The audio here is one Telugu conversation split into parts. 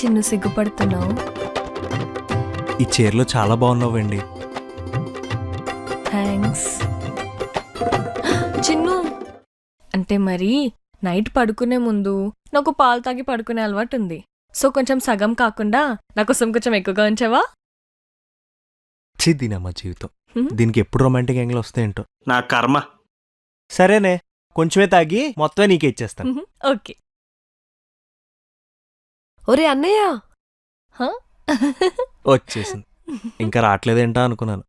చిన్ను సిగ్గుపడుతున్నావు? ఈ చీరలో చాలా బాగున్నావండి. థ్యాంక్స్. చిన్ను, అంటే మరి నైట్ పడుకునే ముందు నాకు పాలు తాగి పడుకునే అలవాటు ఉంది. సో కొంచెం సగం కాకుండా నా కోసం కొంచెం ఎక్కువగా ఉంచావా? దీనమ్మ జీవితం, దీనికి ఎప్పుడు రొమాంటిక్ యాంగిల్ వస్తాయేంటో. నా కర్మ. సరేనే, కొంచెమే తాగి మొత్తమే నీకే ఇచ్చేస్తాను. ఓకే. ఒరే అన్నయ్య, వచ్చేసింది. ఇంకా రావట్లేదేంటా అనుకున్నాను.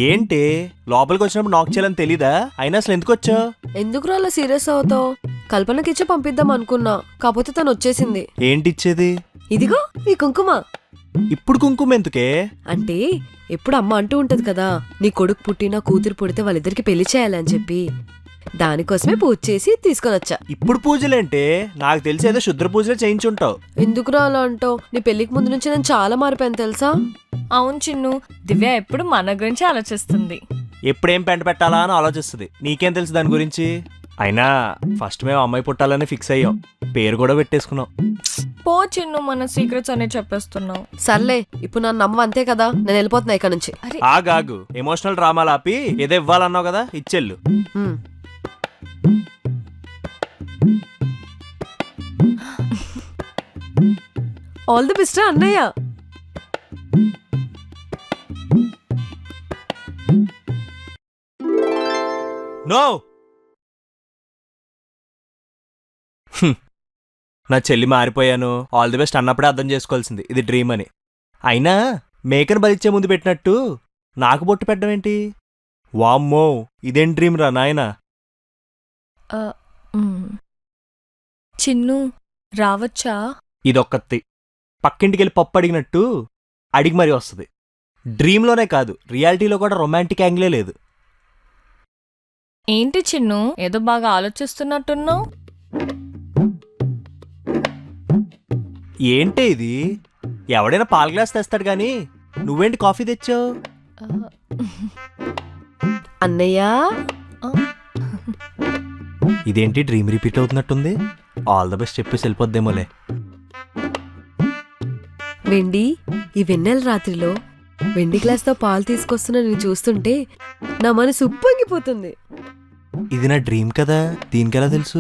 ఏంటి లోపలికి వచ్చినప్పుడు నాక్ చేయాలని తెలీదా? అయినా అసలు ఎందుకు వచ్చావు? ఎందుకు అలా సీరియస్ అవుతావు? కల్పనకిచ్చి పంపిద్దాం అనుకున్నా, కాకపోతే తను వచ్చేసింది. ఏంటి ఇచ్చేది? ఇదిగో ఈ కుంకుమ. ఇప్పుడు కుంకుమ ఎందుకే? అంటే ఎప్పుడు అమ్మ అంటూ ఉంటది కదా, నీ కొడుకు పుట్టినా కూతురు పుడితే వాళ్ళిద్దరికి పెళ్లి చేయాలని చెప్పి, దానికోసమే పూజ చేసి తీసుకొని వచ్చా. ఇప్పుడు పూజలేంటే? నాకు తెలిసి ఏదో శుద్ర పూజలే చేయించుంటావు. ఎందుకురా అలా అంటావు? నీ పెళ్లికి ముందు నుంచి నేను చాలా మారిపోయాను తెలుసా? అవును చిన్ను, దివ్య ఎప్పుడు మన గురించి ఆలోచిస్తుంది. ఎప్పుడేం పెంట పెట్టాలా అని ఆలోచిస్తుంది. నీకేం తెలుసు దాని గురించి? అయినా ఫస్ట్ మేము అమ్మాయి పుట్టాలని ఫిక్స్ అయ్యాం, పేరు కూడా పెట్టేసుకున్నాం. పో చిన్ను, మన సీక్రెట్స్ అనే చెప్పేస్తున్నావు. సర్లే, ఇప్పుడు నన్ను నమ్మ అంతే కదా, నేను వెళ్ళిపోతున్నా ఇక్కడ నుంచి. ఆగాగు, ఎమోషనల్ డ్రామాలు ఆపి ఏదో ఇవ్వాలన్నావు కదా, ఇచ్చెళ్ళు. ఆల్ ది బెస్ట్ అన్నయ్య. నో, నా చెల్లి మారిపోయాను ఆల్ ది బెస్ట్ అన్నప్పుడే అర్థం చేసుకోవాల్సింది ఇది డ్రీమ్ అని. అయినా మేకను బలిచ్చే ముందు పెట్టినట్టు నాకు బొట్టు పెట్టడం ఏంటి? వామ్మో, ఇదేం డ్రీమ్ రా నాయనా. చిన్ను రావచ్చా? ఇదొక్కత్తి పక్కింటికెళ్ళి పప్పు అడిగినట్టు అడిగి మరీ వస్తుంది. డ్రీమ్లోనే కాదు, రియాలిటీలో కూడా రొమాంటిక్ యాంగిలే లేదు. ఏంటి చిన్ను, ఏదో బాగా ఆలోచిస్తున్నట్టున్నావు? ఏంటి ఇది? ఎవడైనా పాల గ్లాస్ తెస్తాడు గాని నువ్వేంటి కాఫీ తెచ్చావు? అన్నయ్య, ఇదేంటి డ్రీమ్ రిపీట్ అవుతున్నట్టుంది? ఆల్ ద బెస్ట్ చెప్పేసి వెళ్ళిపోద్దేమోలే. వెండి, ఈ వెన్నెల రాత్రిలో వెండి గ్లాస్తో పాలు తీసుకొస్తున్నా నేను చూస్తుంటే నా మనసు ఉప్పొంగిపోతుంది. ఇది నా డ్రీమ్ కదా, దీనికెలా తెలుసు?